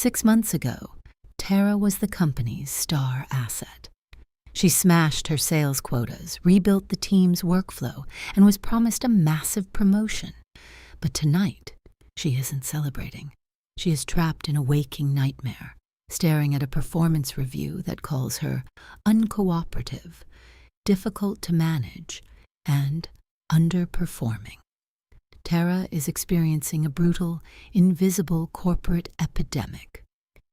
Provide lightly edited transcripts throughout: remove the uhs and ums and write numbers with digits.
6 months ago, Tara was the company's star asset. She smashed her sales quotas, rebuilt the team's workflow, and was promised a massive promotion. But tonight, she isn't celebrating. She is trapped in a waking nightmare, staring at a performance review that calls her uncooperative, difficult to manage, and underperforming. Tara is experiencing a brutal, invisible corporate epidemic.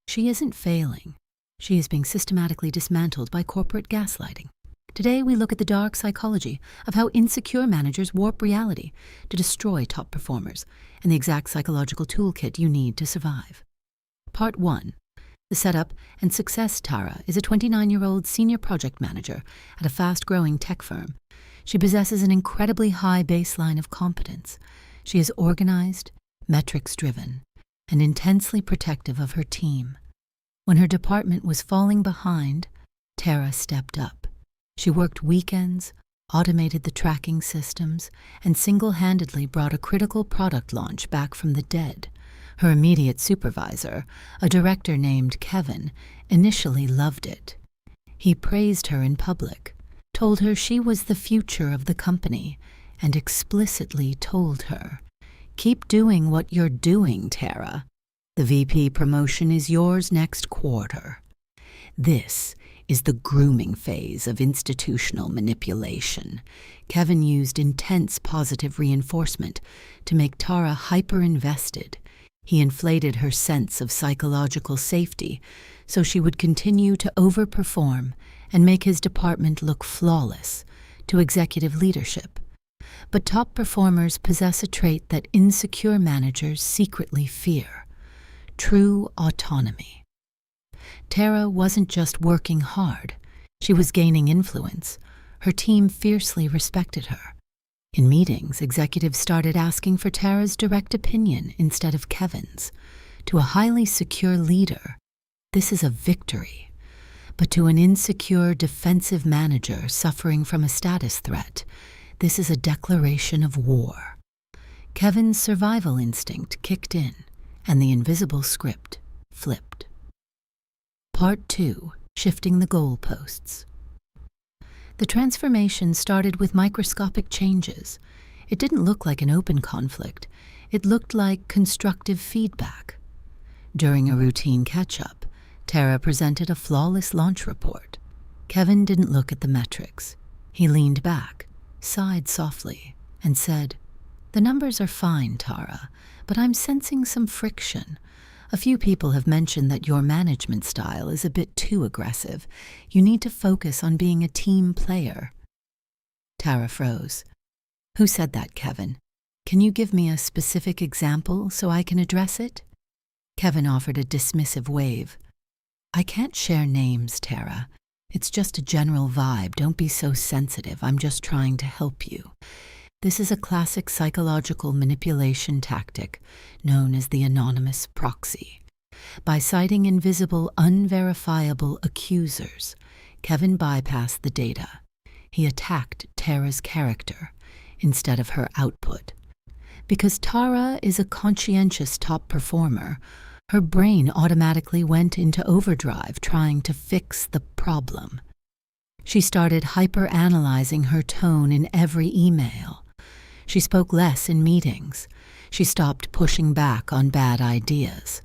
She isn't failing. She is being systematically dismantled by corporate gaslighting. Today, we look at the dark psychology of how insecure managers warp reality to destroy top performers and the exact psychological toolkit you need to survive. Part 1. The setup and success. Tara is a 29-year-old senior project manager at a fast-growing tech firm. She possesses an incredibly high baseline of competence. She is organized, metrics-driven, and intensely protective of her team. When her department was falling behind, Tara stepped up. She worked weekends, automated the tracking systems, and single-handedly brought a critical product launch back from the dead. Her immediate supervisor, a director named Kevin, initially loved it. He praised her in public, told her she was the future of the company, and explicitly told her, "Keep doing what you're doing, Tara. The VP promotion is yours next quarter." This is the grooming phase of institutional manipulation. Kevin used intense positive reinforcement to make Tara hyper-invested. He inflated her sense of psychological safety so she would continue to overperform and make his department look flawless to executive leadership. But top performers possess a trait that insecure managers secretly fear: true autonomy. Tara wasn't just working hard, she was gaining influence. Her team fiercely respected her. In meetings, executives started asking for Tara's direct opinion instead of Kevin's. To a highly secure leader, this is a victory. But to an insecure, defensive manager suffering from a status threat, this is a declaration of war. Kevin's survival instinct kicked in, and the invisible script flipped. Part 2. Shifting the goalposts. The transformation started with microscopic changes. It didn't look like an open conflict. It looked like constructive feedback. During a routine catch-up, Tara presented a flawless launch report. Kevin didn't look at the metrics. He leaned back, sighed softly, and said, "The numbers are fine, Tara, but I'm sensing some friction. A few people have mentioned that your management style is a bit too aggressive. You need to focus on being a team player." Tara froze. "Who said that, Kevin? Can you give me a specific example so I can address it?" Kevin offered a dismissive wave. "I can't share names, Tara. It's just a general vibe. Don't be so sensitive. I'm just trying to help you. This is a classic psychological manipulation tactic known as the Anonymous Proxy. By citing invisible, unverifiable accusers, Kevin bypassed the data. He attacked Tara's character instead of her output. Because Tara is a conscientious top performer, her brain automatically went into overdrive trying to fix the problem. She started hyper-analyzing her tone in every email. She spoke less in meetings. She stopped pushing back on bad ideas.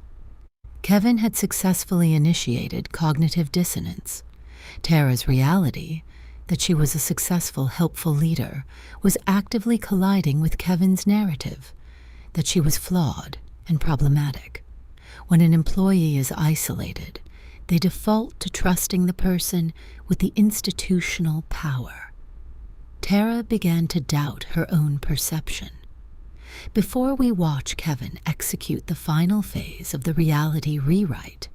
Kevin had successfully initiated cognitive dissonance. Tara's reality, that she was a successful, helpful leader, was actively colliding with Kevin's narrative, that she was flawed and problematic. When an employee is isolated, they default to trusting the person with the institutional power. Tara began to doubt her own perception. Before we watch Kevin execute the final phase of the reality rewrite,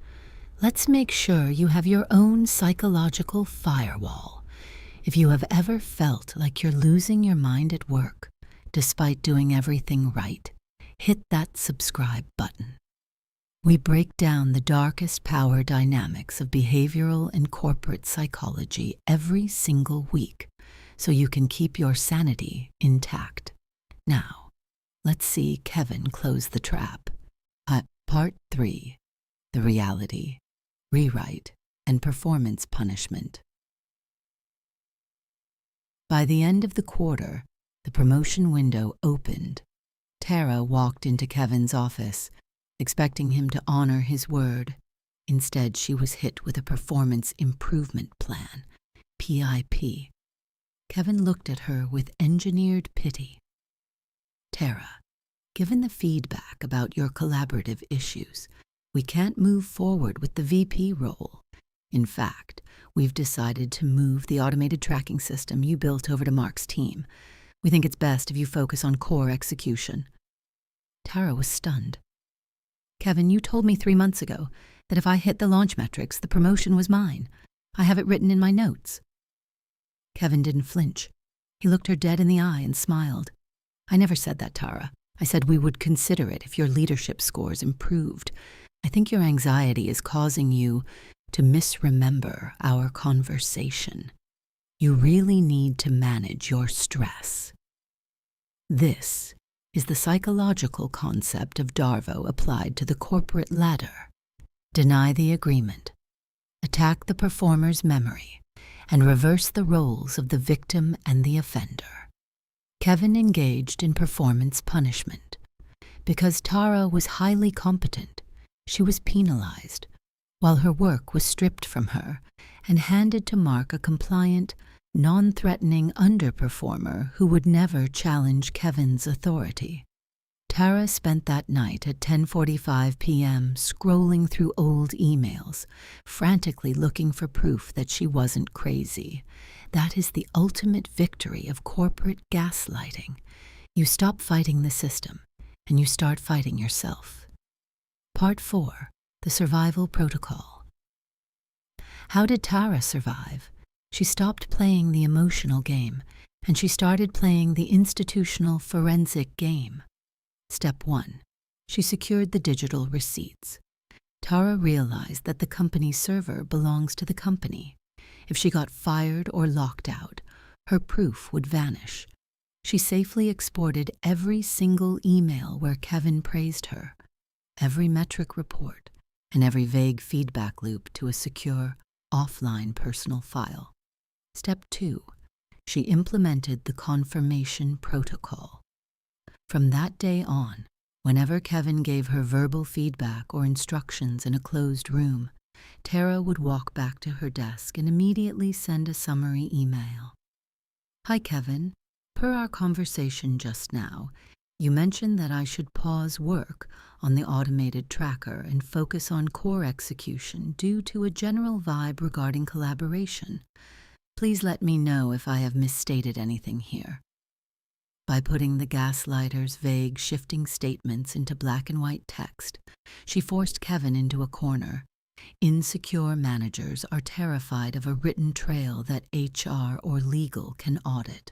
let's make sure you have your own psychological firewall. If you have ever felt like you're losing your mind at work, despite doing everything right, hit that subscribe button. We break down the darkest power dynamics of behavioral and corporate psychology every single week, so you can keep your sanity intact. Now, let's see Kevin close the trap. Part 3. the reality, rewrite, and performance punishment. By the end of the quarter, the promotion window opened. Tara walked into Kevin's office, expecting him to honor his word. Instead, she was hit with a performance improvement plan, PIP. Kevin looked at her with engineered pity. Tara, given the feedback about your collaborative issues, we can't move forward with the VP role. In fact, we've decided to move the automated tracking system you built over to Mark's team. We think it's best if you focus on core execution. Tara was stunned. Kevin, you told me 3 months ago that if I hit the launch metrics, the promotion was mine. I have it written in my notes. Kevin didn't flinch. He looked her dead in the eye and smiled. I never said that, Tara. I said we would consider it if your leadership scores improved. I think your anxiety is causing you to misremember our conversation. You really need to manage your stress. This is the psychological concept of DARVO applied to the corporate ladder. Deny the agreement, attack the performer's memory, and reverse the roles of the victim and the offender. Kevin engaged in performance punishment. Because Tara was highly competent, she was penalized, while her work was stripped from her and handed to Mark, a compliant, non-threatening underperformer who would never challenge Kevin's authority. Tara spent that night at 10:45 p.m. scrolling through old emails, frantically looking for proof that she wasn't crazy. That is the ultimate victory of corporate gaslighting. You stop fighting the system, and you start fighting yourself. Part 4. The Survival Protocol. How did Tara survive? She stopped playing the emotional game, and she started playing the institutional forensic game. Step 1. She secured the digital receipts. Tara realized that the company's server belongs to the company. If she got fired or locked out, her proof would vanish. She safely exported every single email where Kevin praised her, every metric report, and every vague feedback loop to a secure, offline personal file. Step 2. She implemented the confirmation protocol. From that day on, whenever Kevin gave her verbal feedback or instructions in a closed room, Tara would walk back to her desk and immediately send a summary email. Hi, Kevin. Per our conversation just now, you mentioned that I should pause work on the automated tracker and focus on core execution due to a general vibe regarding collaboration. Please let me know if I have misstated anything here. By putting the gaslighter's vague, shifting statements into black and white text, she forced Kevin into a corner. Insecure managers are terrified of a written trail that HR or legal can audit.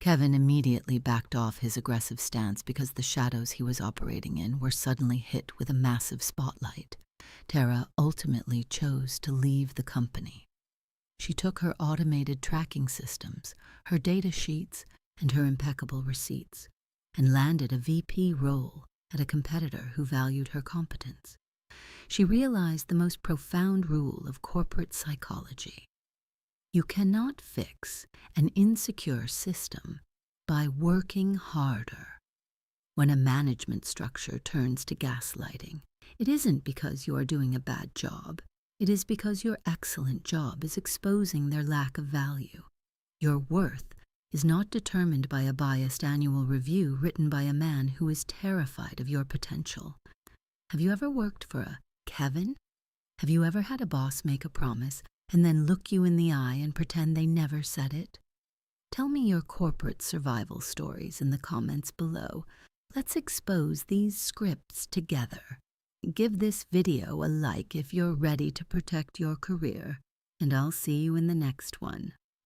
Kevin immediately backed off his aggressive stance because the shadows he was operating in were suddenly hit with a massive spotlight. Tara ultimately chose to leave the company. She took her automated tracking systems, her data sheets, and her impeccable receipts, and landed a VP role at a competitor who valued her competence. She realized the most profound rule of corporate psychology. You cannot fix an insecure system by working harder. When a management structure turns to gaslighting, it isn't because you are doing a bad job. It is because your excellent job is exposing their lack of value. Your worth is not determined by a biased annual review written by a man who is terrified of your potential. Have you ever worked for a Kevin? Have you ever had a boss make a promise and then look you in the eye and pretend they never said it? Tell me your corporate survival stories in the comments below. Let's expose these scripts together. Give this video a like if you're ready to protect your career, and I'll see you in the next one.